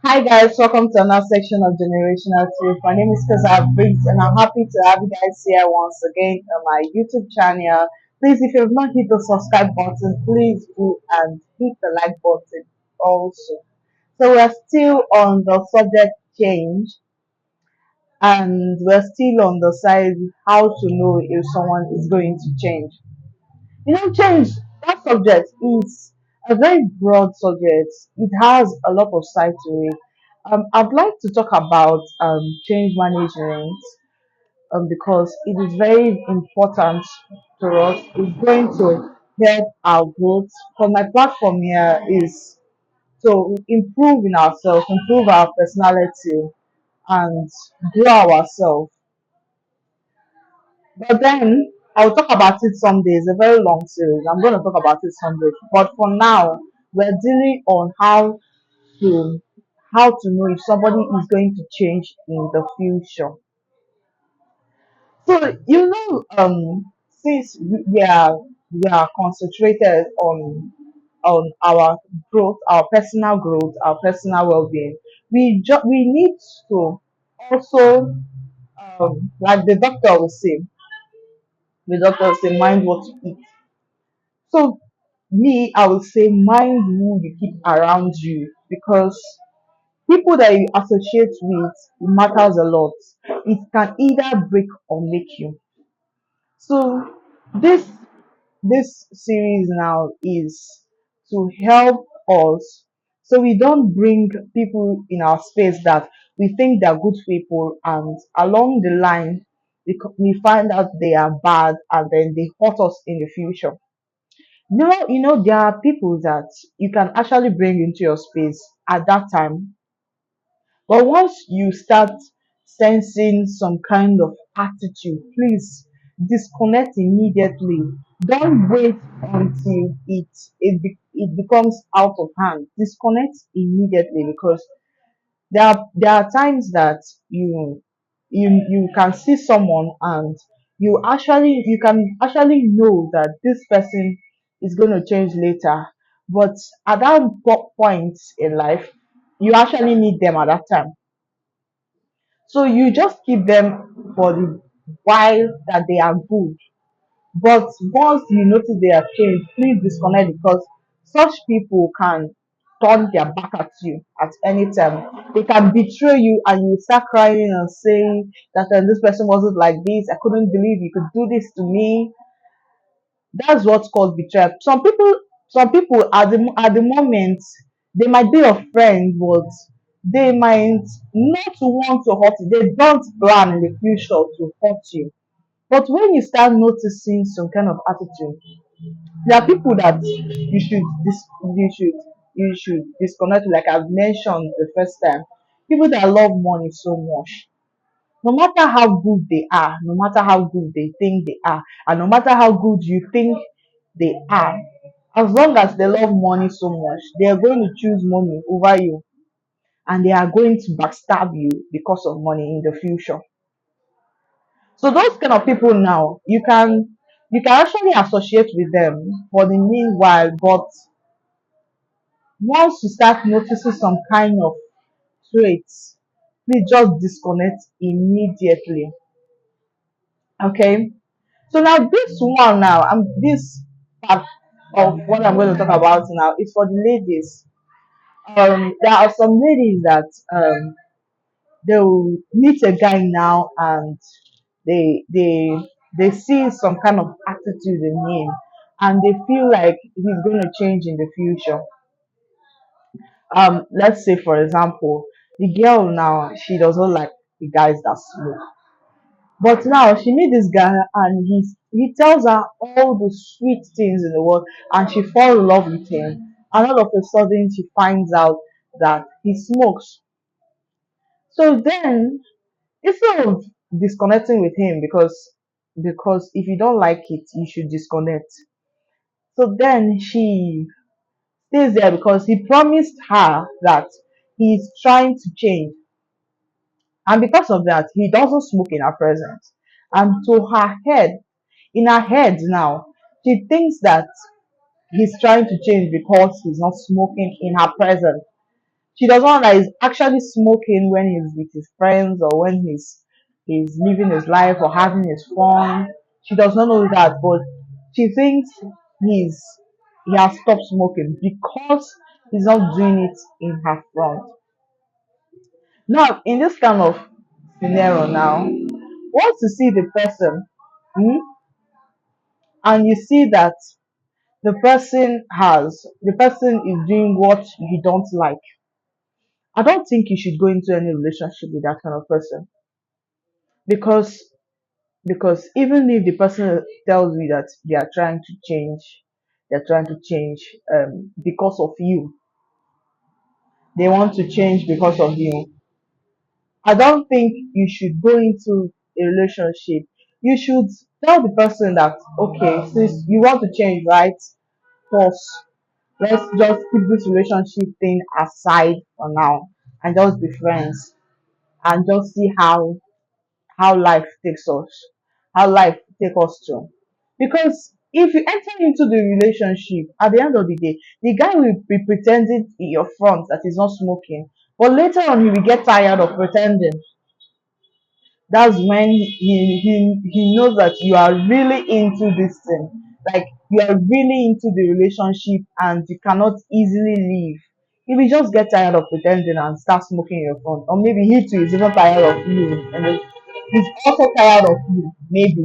Hi guys, welcome to another section of Generational Truth. My name is Kaza Briggs and I'm happy to have you guys here once again on my YouTube channel. Please, if you have not hit the subscribe button, please do and hit the like button also. So we're still on the subject change and we're still on the side how to know if someone is going to change. Change, that subject is a very broad subject. It has a lot of sides to it. I'd like to talk about change management because it is very important to us. It's going to help our growth. For my platform here is to improve in ourselves, improve our personality, and grow ourselves. But then I'll talk about it someday. It's a very long series. I'm going to talk about it someday. But for now, we're dealing on to how to know if somebody is going to change in the future. So since we are concentrated on our growth, our personal well-being, we need to also like the doctor will say mind what to eat. So me, I would say mind who you keep around you because people that you associate with matters a lot. It can either break or make you. So this this series now is to help us so we don't bring people in our space that we think they're good people and along the line we find out they are bad and then they hurt us in the future. There are people that you can actually bring into your space at that time, but once you start sensing some kind of attitude, please disconnect immediately. Don't wait until it becomes out of hand. Disconnect immediately because there are times that you can see someone and you can actually know that this person is going to change later, but at that point in life you actually need them at that time, so you just keep them for the while that they are good. But once you notice they have changed, please disconnect because such people can turn their back at you at any time. They can betray you and you start crying and saying that this person wasn't like this. I couldn't believe you could do this to me. That's what's called betrayal. Some people at the moment they might be your friend, but they might not want to hurt you. They don't plan in the future to hurt you. But when you start noticing some kind of attitude, there are people that you should disconnect. Like I've mentioned the first time, people that love money so much, no matter how good they are, no matter how good they think they are, and no matter how good you think they are, as long as they love money so much, they are going to choose money over you, and they are going to backstab you because of money in the future. So those kind of people now, you can actually associate with them for the meanwhile, but once you start noticing some kind of traits, please just disconnect immediately. Okay. So now this part of what I'm going to talk about now is for the ladies. There are some ladies that they will meet a guy now and they they see some kind of attitude in him and they feel like he's going to change in the future. Let's say for example, the girl now she doesn't like the guys that smoke, but now she meet this guy and he tells her all the sweet things in the world and she falls in love with him, and all of a sudden she finds out that he smokes. So then, instead of disconnecting with him, because if you don't like it you should disconnect, so then she stays there because he promised her that he's trying to change, and because of that he doesn't smoke in her presence. And in her head now, she thinks that he's trying to change because he's not smoking in her presence. She doesn't know that he's actually smoking when he's with his friends or when he's living his life or having his fun. She does not know that, but she thinks he's he has stopped smoking because he's not doing it in her front. Now, in this kind of scenario now, once you see the person, hmm, and you see that the person is doing what you don't like, I don't think you should go into any relationship with that kind of person, because even if the person tells you that they're trying to change because of you, they want to change because of you. I don't think you should go into a relationship. You should tell the person that, okay, since you want to change, right? Pause. Let's just keep this relationship thing aside for now and just be friends and just see how life takes us, how life take us to. Because if you enter into the relationship, at the end of the day, the guy will be pretending in your front that he's not smoking, but later on he will get tired of pretending. That's when he knows that you are really into this thing. Like you are really into the relationship and you cannot easily leave. He will just get tired of pretending and start smoking your phone. Or maybe he too is even tired of you and he's also tired of you, maybe.